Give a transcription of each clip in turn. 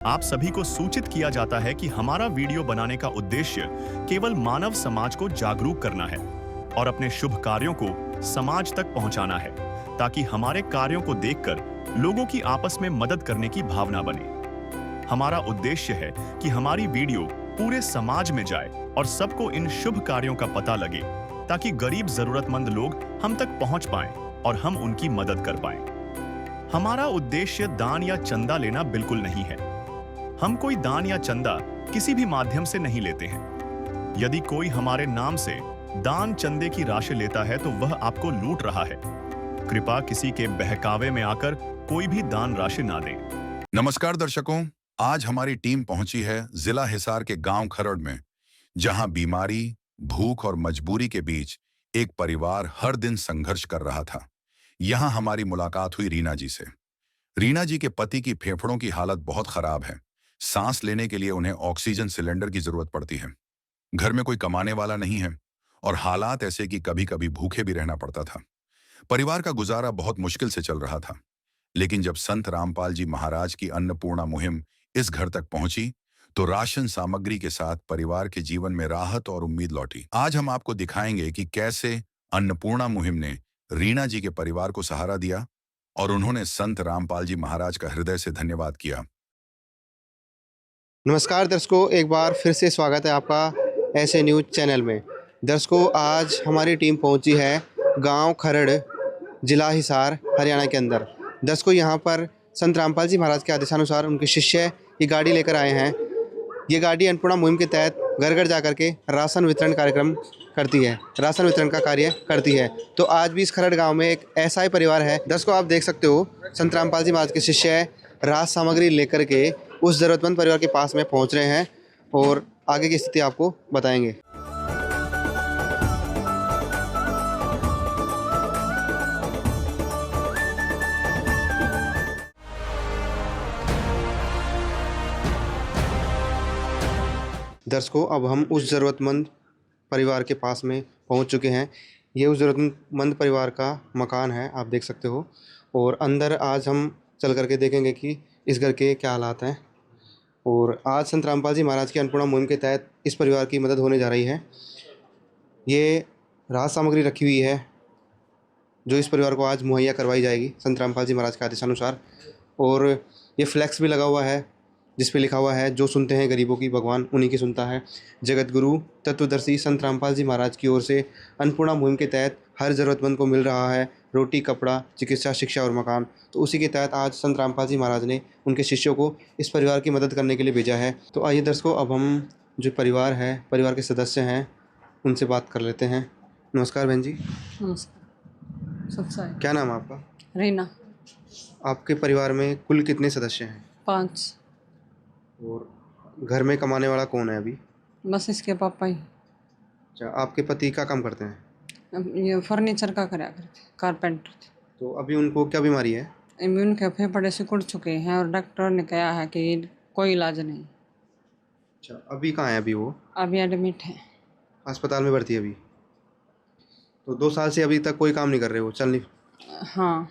आप सभी को सूचित किया जाता है कि हमारा वीडियो बनाने का उद्देश्य केवल मानव समाज को जागरूक करना है और अपने शुभ कार्यों को समाज तक पहुंचाना है, ताकि हमारे कार्यों को देखकर लोगों की आपस में मदद करने की भावना बने। हमारा उद्देश्य है कि हमारी वीडियो पूरे समाज में जाए और सबको इन शुभ कार्यों का पता लगे, ताकि गरीब जरूरतमंद लोग हम तक पहुंच पाएं और हम उनकी मदद कर पाएं। हमारा उद्देश्य दान या चंदा लेना बिल्कुल नहीं है। हम कोई दान या चंदा किसी भी माध्यम से नहीं लेते हैं। यदि कोई हमारे नाम से दान चंदे की राशि लेता है तो वह आपको लूट रहा है। कृपया किसी के बहकावे में आकर कोई भी दान राशि ना दें। नमस्कार दर्शकों, आज हमारी टीम पहुंची है जिला हिसार के गांव खरड़ में, जहां बीमारी, भूख और मजबूरी के बीच एक परिवार हर दिन संघर्ष कर रहा था। यहां हमारी मुलाकात हुई रीना जी से। रीना जी के पति की फेफड़ों की हालत बहुत खराब है। सांस लेने के लिए उन्हें ऑक्सीजन सिलेंडर की जरूरत पड़ती है। घर में कोई कमाने वाला नहीं है और हालात ऐसे कि कभी कभी भूखे भी रहना पड़ता था। परिवार का गुजारा बहुत मुश्किल से चल रहा था। लेकिन जब संत रामपाल जी महाराज की अन्नपूर्णा मुहिम इस घर तक पहुंची, तो राशन सामग्री के साथ परिवार के जीवन में राहत और उम्मीद लौटी। आज हम आपको दिखाएंगे कि कैसे अन्नपूर्णा मुहिम ने रीना जी के परिवार को सहारा दिया और उन्होंने संत रामपाल जी महाराज का हृदय से धन्यवाद किया। नमस्कार दर्शकों, एक बार फिर से स्वागत है आपका ऐसे न्यूज़ चैनल में। दर्शकों, आज हमारी टीम पहुंची है गांव खरड़, जिला हिसार, हरियाणा के अंदर। दर्शकों, यहां पर संत रामपाल जी महाराज के आदेशानुसार उनके शिष्य ये गाड़ी लेकर आए हैं। ये गाड़ी अन्नपूर्णा मुहिम के तहत घर घर जा करके राशन वितरण कार्यक्रम करती है, राशन वितरण का कार्य करती है। तो आज भी इस खरड़ गाँव में एक ऐसा ही परिवार है। दर्शकों, आप देख सकते हो, संत रामपाल जी महाराज के शिष्य राशन सामग्री लेकर के उस ज़रूरतमंद परिवार के पास में पहुंच रहे हैं और आगे की स्थिति आपको बताएंगे। दर्शकों, अब हम उस ज़रूरतमंद परिवार के पास में पहुंच चुके हैं। ये उस ज़रूरतमंद परिवार का मकान है, आप देख सकते हो। और अंदर आज हम चल करके देखेंगे कि इस घर के क्या हालात हैं। और आज संत रामपाल जी महाराज की अन्नपूर्णा मुहिम के तहत इस परिवार की मदद होने जा रही है। ये राहत सामग्री रखी हुई है जो इस परिवार को आज मुहैया करवाई जाएगी संत रामपाल जी महाराज के आदेशानुसार। और ये फ्लैक्स भी लगा हुआ है जिस पे लिखा हुआ है, जो सुनते हैं गरीबों की भगवान उन्हीं की सुनता है। जगत गुरु तत्वदर्शी संत रामपाल जी महाराज की ओर से अन्नपूर्णा मुहिम के तहत हर ज़रूरतमंद को मिल रहा है रोटी, कपड़ा, चिकित्सा, शिक्षा और मकान। तो उसी के तहत आज संत रामपाल जी महाराज ने उनके शिष्यों को इस परिवार की मदद करने के लिए भेजा है। तो आइए दर्शकों, अब हम जो परिवार है, परिवार के सदस्य हैं, उनसे बात कर लेते हैं। नमस्कार बहन जी। नमस्कार। क्या नाम है आपका? रीना। आपके परिवार में कुल कितने सदस्य हैं? 5। और घर में कमाने वाला कौन है अभी? बस इसके पापा ही। अच्छा, आपके पति क्या काम करते हैं? अब ये फर्नीचर का कराया करते, कारपेंटर थे। तो अभी उनको क्या बीमारी है? इम्यून के फेफड़े सिकुड़ चुके हैं और डॉक्टर ने कहा है कि कोई इलाज नहीं। अच्छा, अभी कहाँ है अभी वो? अभी एडमिट है। अस्पताल में भर्ती है अभी? तो 2 साल से अभी तक कोई काम नहीं कर रहे हो, चल नहीं? हाँ।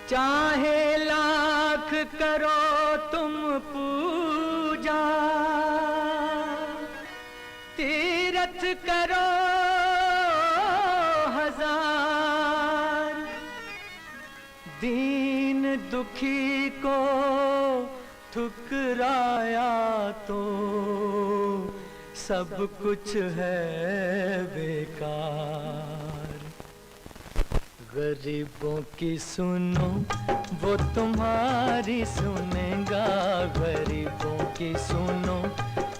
चाहे लाख करो तुम पूजा, तीरथ करो हजार, दीन दुखी को ठुकराया तो सब कुछ है बेकार। गरीबों की सुनो वो तुम्हारी सुनेगा, गरीबों की सुनो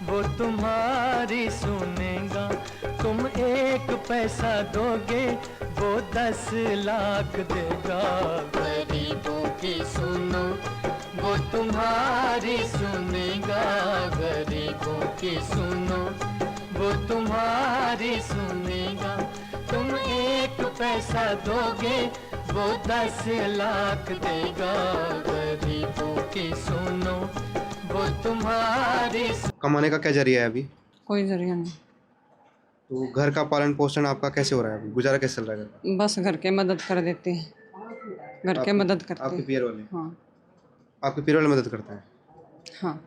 वो तुम्हारी सुनेगा। तुम 1 पैसा दोगे वो 10 लाख देगा। गरीबों की सुनो वो तुम्हारी सुनेगा, गरीबों की सुनो वो तुम्हारी सुनेगा। तुम 1 पैसा दोगे वो 10 लाख देगा। गरीबों की सुनो वो तुम्हारी। कमाने का क्या जरिया है अभी? कोई जरिया नहीं। तो घर का पालन पोषण आपका कैसे हो रहा है अभी? गुजारा कैसे चल रहा है घर का? बस घर के मदद कर देते हैं। घर के मदद करते आपके हैं। पीयर वाले? हाँ आपके पीयर वाले मदद करते हैं? हाँ।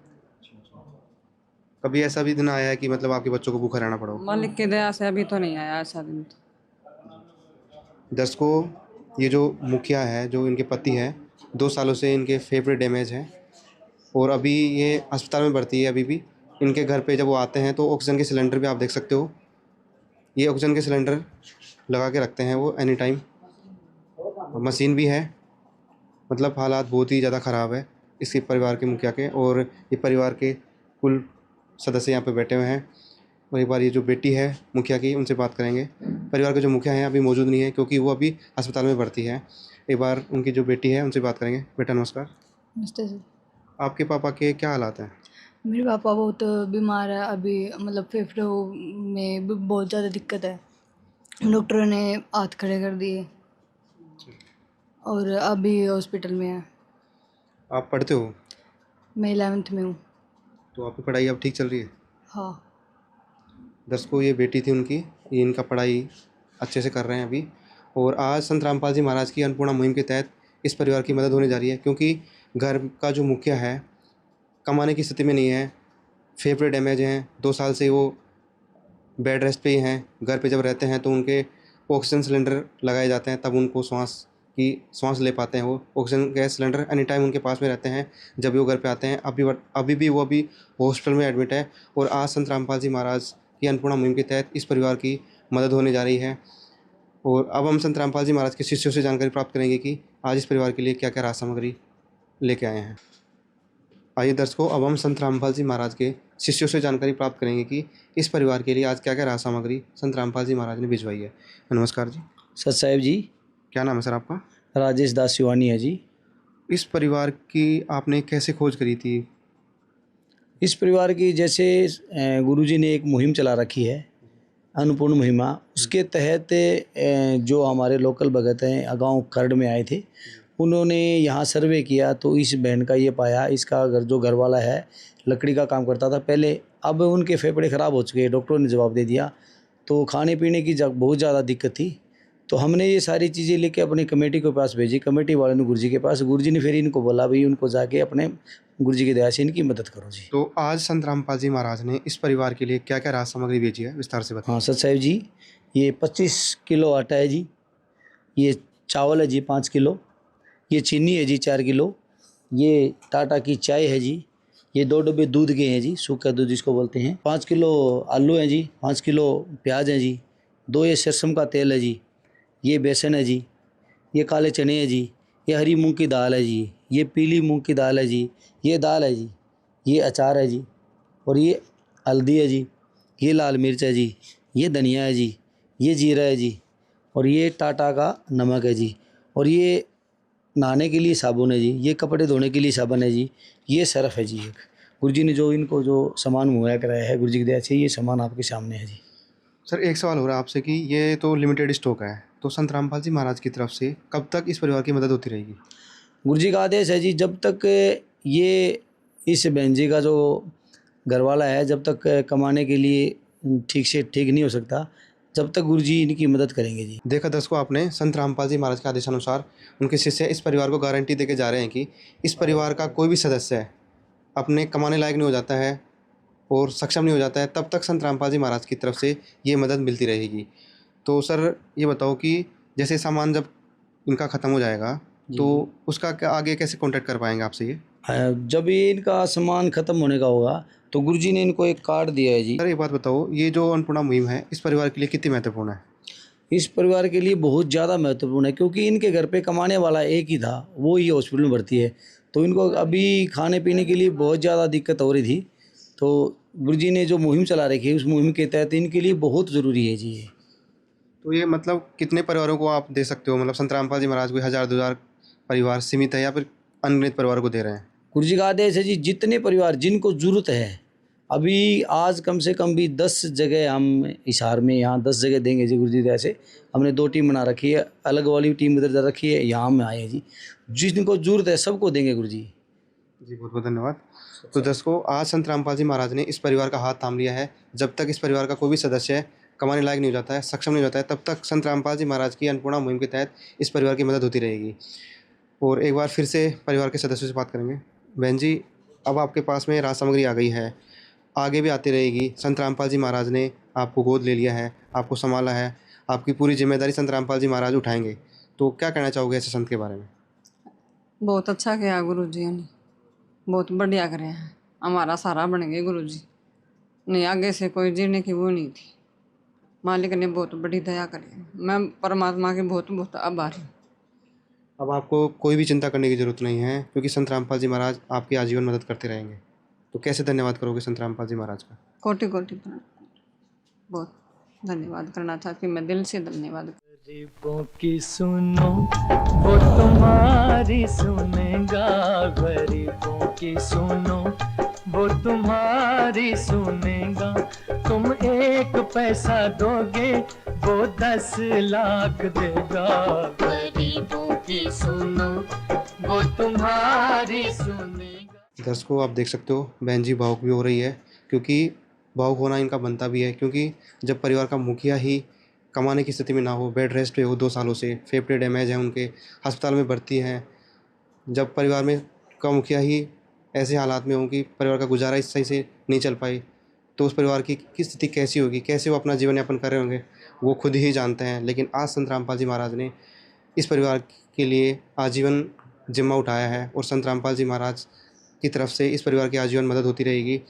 कभी ऐसा भी दिन आया है कि मतलब आपके बच्चों को भूखा रहना पड़ा हो? मालिक की दया से अभी तो नहीं आया ऐसा दिन तो। दर्शकों, ये जो मुखिया है, जो इनके पति है, 2 सालों से इनके फेफड़े डैमेज हैं और अभी ये अस्पताल में भर्ती है। अभी भी इनके घर पे जब वो आते हैं तो ऑक्सीजन के सिलेंडर भी आप देख सकते हो, ये ऑक्सीजन के सिलेंडर लगा के रखते हैं वो एनी टाइम। मशीन भी है। मतलब हालात बहुत ही ज़्यादा ख़राब है इसके परिवार के मुखिया के। और ये परिवार के कुल सदस्य यहाँ पे बैठे हुए हैं। और एक बार ये जो बेटी है मुखिया की, उनसे बात करेंगे। परिवार के जो मुखिया हैं अभी मौजूद नहीं है क्योंकि वो अभी अस्पताल में भर्ती है। एक बार उनकी जो बेटी है उनसे बात करेंगे। बेटा नमस्कार। नमस्ते सर। आपके पापा के क्या हालात हैं? मेरे पापा बहुत बीमार है अभी, मतलब फेफड़ों में बहुत ज़्यादा दिक्कत है। डॉक्टरों ने हाथ खड़े कर दिए और अभी हॉस्पिटल में है। आप पढ़ते हो? मैं 11th में हूँ। तो आपकी पढ़ाई अब ठीक चल रही है? हाँ। दर्शकों, ये बेटी थी उनकी, ये इनका पढ़ाई अच्छे से कर रहे हैं अभी। और आज संत रामपाल जी महाराज की अन्नपूर्णा मुहिम के तहत इस परिवार की मदद होने जा रही है क्योंकि घर का जो मुखिया है कमाने की स्थिति में नहीं है, फेफड़े डैमेज हैं, 2 साल से वो बेड रेस्ट पे ही हैं। घर पे जब रहते हैं तो उनके ऑक्सीजन सिलेंडर लगाए जाते हैं, तब उनको सांस ले पाते हैं। वो oxygen gas cylinder any time उनके पास में रहते हैं जब भी वो घर पे आते हैं। अभी भी वो अभी हॉस्पिटल में एडमिट है। और आज संत रामपाल जी महाराज की अन्नपूर्णा मुहिम के तहत इस परिवार की मदद होने जा रही है। और अब हम संत रामपाल जी महाराज के शिष्यों से जानकारी प्राप्त करेंगे कि आज इस परिवार के लिए क्या क्या राहत सामग्री लेके आए हैं। आइए दर्शकों, अब हम संत रामपाल जी महाराज के शिष्यों से जानकारी प्राप्त करेंगे कि इस परिवार के लिए आज क्या क्या राहत सामग्री संत रामपाल जी महाराज ने भिजवाई है। नमस्कार जी। सत साहेब जी। क्या नाम है सर आपका? राजेश दास सिवानी है जी। इस परिवार की आपने कैसे खोज करी थी? इस परिवार की जैसे गुरुजी ने एक मुहिम चला रखी है, अन्नपूर्ण मुहिमा, उसके तहत जो हमारे लोकल भगत हैं गांव खरड़ में आए थे, उन्होंने यहाँ सर्वे किया तो इस बहन का ये पाया। इसका जो घर वाला है लकड़ी का काम करता था पहले, अब उनके फेफड़े ख़राब हो चुके हैं, डॉक्टरों ने जवाब दे दिया। तो खाने पीने की बहुत ज़्यादा दिक्कत थी। तो हमने ये सारी चीज़ें लेके अपनी कमेटी के पास भेजी। कमेटी वाले ने गुरुजी के पास, गुरुजी ने फिर इनको बोला भाई उनको जाके अपने गुरुजी की दया से इनकी मदद करो जी। तो आज संत रामपाल जी महाराज ने इस परिवार के लिए क्या क्या राहत सामग्री भेजी है, विस्तार से बताएं। हाँ सत साहेब जी, ये 25 किलो आटा है जी, ये चावल है जी 5 किलो, ये चीनी है जी 4 किलो, ये टाटा की चाय है जी, ये 2 डब्बे दूध के हैं जी, सूखा दूध जिसको बोलते हैं, 5 किलो आलू हैं जी, 5 किलो प्याज हैं जी, 2 ये सरसों का तेल है जी, ये बेसन है जी, ये काले चने हैं जी, ये हरी मूंग की दाल है जी, ये पीली मूंग की दाल है जी, ये दाल है जी, ये अचार है जी, और ये हल्दी है जी, ये लाल मिर्च है जी, ये धनिया है जी, ये जीरा है जी, और ये टाटा का नमक है जी, और ये नहाने के लिए साबुन है जी, ये कपड़े धोने के लिए साबुन है जी, ये सर्फ है जी। एक गुरुजी ने जो इनको जो सामान मुहैया कराया है गुरुजी की दया से, ये सामान आपके सामने है जी। सर एक सवाल हो रहा है आपसे कि ये तो लिमिटेड स्टॉक है, तो संत रामपाल जी महाराज की तरफ से कब तक इस परिवार की मदद होती रहेगी? गुरुजी का आदेश है जी, जब तक ये इस बहन जी का जो घरवाला है जब तक कमाने के लिए ठीक से ठीक नहीं हो सकता, जब तक गुरुजी इनकी मदद करेंगे जी। देखा दर्शकों आपने, संत रामपाल जी महाराज के आदेशानुसार उनके शिष्य इस परिवार को गारंटी देके जा रहे हैं कि इस परिवार का कोई भी सदस्य है अपने कमाने लायक नहीं हो जाता है और सक्षम नहीं हो जाता है, तब तक संत रामपाल जी महाराज की तरफ से ये मदद मिलती रहेगी। तो सर ये बताओ कि जैसे सामान जब इनका ख़त्म हो जाएगा तो उसका आगे कैसे कांटेक्ट कर पाएंगे आपसे? ये जब ये इनका सामान ख़त्म होने का होगा तो गुरुजी ने इनको एक कार्ड दिया है जी। सर एक बात बताओ, ये जो अन्नपूर्णा मुहिम है इस परिवार के लिए कितनी महत्वपूर्ण है? इस परिवार के लिए बहुत ज़्यादा महत्वपूर्ण है क्योंकि इनके घर पे कमाने वाला एक ही था, वो ही हॉस्पिटल में भर्ती है। तो इनको अभी खाने पीने के लिए बहुत ज़्यादा दिक्कत हो रही थी, तो गुरुजी ने जो मुहिम चला रखी है उस मुहिम के तहत इनके लिए बहुत ज़रूरी है जी ये। तो ये मतलब कितने परिवारों को आप दे सकते हो? मतलब संत रामपाल जी महाराज को 1000-2000 परिवार सीमित है या फिर अनगिनत परिवारों को दे रहे हैं? गुरुजी का आदेश है जी, जितने परिवार जिनको ज़रूरत है, अभी आज कम से कम भी 10 जगह हम हिसार में यहाँ 10 जगह देंगे जी। गुरुजी की दया से हमने 2 टीम बना रखी है, अलग वाली टीम इधर रखी है, यहाँ में आए हैं जी। जिनको ज़रूरत है सबको देंगे गुरुजी। जी बहुत बहुत धन्यवाद। तो दर्शकों, आज संत रामपाल जी महाराज ने इस परिवार का हाथ थाम लिया है। जब तक इस परिवार का कोई भी सदस्य कमाने लायक नहीं हो जाता है, सक्षम नहीं हो जाता है, तब तक संत रामपाल जी महाराज की अन्नपूर्णा मुहिम के तहत इस परिवार की मदद होती रहेगी। और एक बार फिर से परिवार के सदस्यों से बात करेंगे। बहन जी, अब आपके पास में राज सामग्री आ गई है, आगे भी आती रहेगी। संत रामपाल जी महाराज ने आपको गोद ले लिया है, आपको संभाला है, आपकी पूरी जिम्मेदारी संत रामपाल जी महाराज उठाएंगे। तो क्या कहना चाहोगे ऐसे संत के बारे में? बहुत अच्छा किया गुरु जी ने, बहुत बढ़िया करे हैं, हमारा सारा बन गए गुरु जी। नहीं आगे से कोई जीने की वो नहीं थी, मालिक ने बहुत बड़ी दया करी। मैं परमात्मा की बहुत बहुत आभारी हूँ। अब आपको कोई भी चिंता करने की ज़रूरत नहीं है, क्योंकि संत रामपाल जी महाराज आपकी आजीवन मदद करते रहेंगे। तो कैसे धन्यवाद करोगे संत रामपाल जी महाराज का? कोटि कोटि प्रणाम, बहुत धन्यवाद करना चाहती हूँ मैं, दिल से धन्यवाद। गरीबों की सुनो वो तुम्हारी सुनेगा, गरीबों की सुनो वो तुम्हारी सुनेगा। तुम 1 पैसा दोगे वो 10 लाख देगा, गरीबों की सुनो वो तुम्हारी सुनेगा। दर्शकों, आप देख सकते हो बहन जी भावुक भी हो रही है, क्योंकि भावुक होना इनका बनता भी है। क्योंकि जब परिवार का मुखिया ही कमाने की स्थिति में ना हो, बेड रेस्ट पे हो 2 सालों से, फेफड़े डैमेज है उनके, अस्पताल में भर्ती हैं, जब परिवार में का मुखिया ही ऐसे हालात में हो कि परिवार का गुजारा इस सही से नहीं चल पाई, तो उस परिवार की स्थिति कैसी होगी, कैसे वो अपना जीवन यापन कर रहे होंगे, वो खुद ही जानते हैं। लेकिन आज संत रामपाल जी महाराज ने इस परिवार के लिए आजीवन जिम्मा उठाया है, और संत रामपाल जी महाराज की तरफ से इस परिवार की आजीवन मदद होती रहेगी।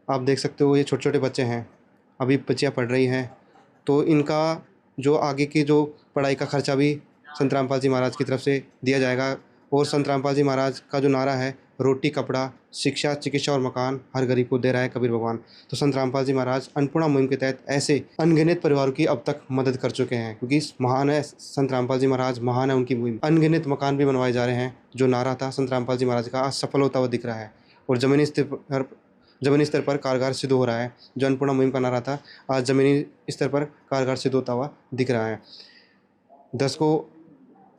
आप देख सकते हो ये छोटे छोटे बच्चे हैं, अभी बच्चियाँ पढ़ रही हैं, तो इनका जो आगे की जो पढ़ाई का खर्चा भी संत रामपाल जी महाराज की तरफ से दिया जाएगा। और संत रामपाल जी महाराज का जो नारा है, रोटी कपड़ा शिक्षा चिकित्सा और मकान हर गरीब को दे रहा है कबीर भगवान। तो संत रामपाल जी महाराज अन्नपूर्णा मुहिम के तहत ऐसे अनगिनत परिवारों की अब तक मदद कर चुके हैं, क्योंकि महान है संत रामपाल जी महाराज, महान है उनकी मुहिम। अनगिनत मकान भी बनवाए जा रहे हैं। जो नारा था संत रामपाल जी महाराज का, आज सफल होता हुआ दिख रहा है, और ज़मीनी स्तर पर कारगर सिद्ध हो रहा है। जो अन्नपूर्णा मुहिम का नारा था, आज ज़मीनी स्तर पर कारगर सिद्ध होता हुआ दिख रहा है। दर्शकों,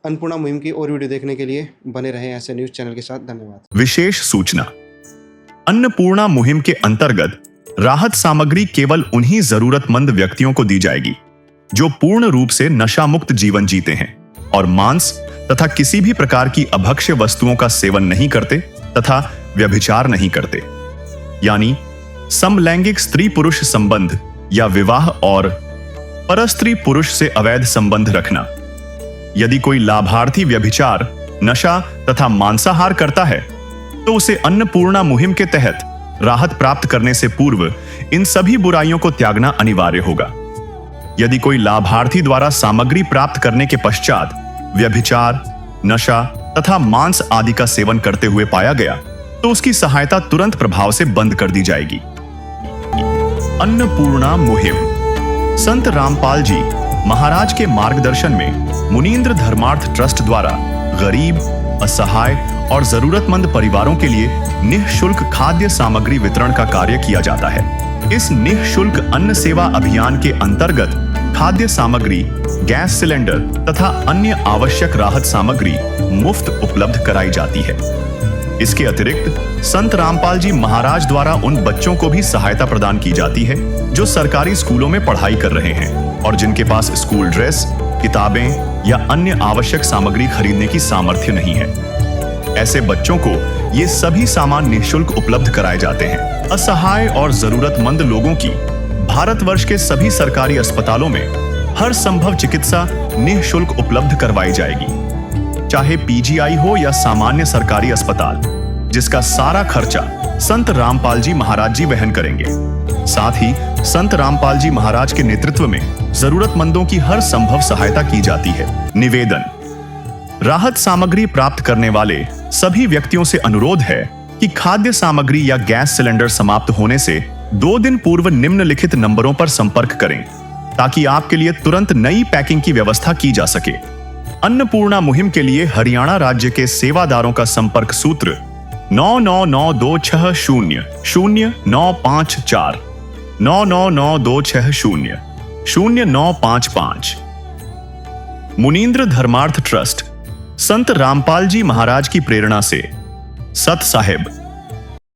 अन्नपूर्णा मुहिम की और वीडियो देखने के लिए बने रहें ऐसे न्यूज़ चैनल के साथ। धन्यवाद। विशेष सूचना, अन्नपूर्णा मुहिम के अंतर्गत राहत सामग्री केवल उन्हीं जरूरतमंद व्यक्तियों को दी जाएगी जो पूर्ण रूप से नशा मुक्त जीवन जीते हैं और मांस तथा किसी भी प्रकार की अभक्ष्य वस्तुओं का सेवन नहीं करते तथा व्यभिचार नहीं करते, यानी समलैंगिक स्त्री पुरुष संबंध या विवाह और परस्त्री पुरुष से अवैध संबंध रखना। यदि कोई लाभार्थी व्यभिचार, नशा तथा मांसाहार करता है तो उसे अन्नपूर्णा मुहिम के तहत राहत प्राप्त करने से पूर्व इन सभी बुराइयों को त्यागना अनिवार्य होगा। यदि कोई लाभार्थी द्वारा सामग्री प्राप्त करने के पश्चात व्यभिचार, नशा तथा मांस आदि का सेवन करते हुए पाया गया तो उसकी सहायता तुरंत प्रभाव से बंद कर दी जाएगी। अन्नपूर्णा मुहिम संत रामपाल जी महाराज के मार्गदर्शन में मुनींद्र धर्मार्थ ट्रस्ट द्वारा गरीब, असहाय और जरूरतमंद परिवारों के लिए निःशुल्क खाद्य सामग्री वितरण का कार्य किया जाता है। इस निःशुल्क अन्न सेवा अभियान के अंतर्गत खाद्य सामग्री, गैस सिलेंडर तथा अन्य आवश्यक राहत सामग्री मुफ्त उपलब्ध कराई जाती है। इसके अतिरिक्त संत रामपाल जी महाराज द्वारा उन बच्चों को भी सहायता प्रदान की जाती है जो सरकारी स्कूलों में पढ़ाई कर रहे हैं और जिनके पास स्कूल ड्रेस, किताबें या अन्य आवश्यक सामग्री खरीदने की सामर्थ्य नहीं है। ऐसे बच्चों को ये सभी सामान निःशुल्क उपलब्ध कराए जाते हैं। असहाय और जरूरतमंद लोगों की भारतवर्ष के सभी सरकारी अस्पतालों में हर संभव चिकित्सा निःशुल्क उपलब्ध करवाई जाएगी, चाहे पीजीआई हो या सामान्य सरकारी अस्पताल, जिसका सारा खर्चा संत रामपाल जी महाराज जी वहन करेंगे। साथ ही संत रामपाल जी महाराज के नेतृत्व में जरूरतमंदों की हर संभव सहायता की जाती है। निवेदन, राहत सामग्री प्राप्त करने वाले सभी व्यक्तियों से अनुरोध है कि खाद्य सामग्री या गैस सिलेंडर समाप्त होने से 2 दिन पूर्व निम्नलिखित नंबरों पर संपर्क करें ताकि आपके लिए तुरंत नई पैकिंग की व्यवस्था की जा सके। अन्नपूर्णा मुहिम के लिए हरियाणा राज्य के सेवादारों का संपर्क सूत्र 9992600954 9992600955। मुनींद्र धर्मार्थ ट्रस्ट संत रामपाल जी महाराज की प्रेरणा से सत साहिब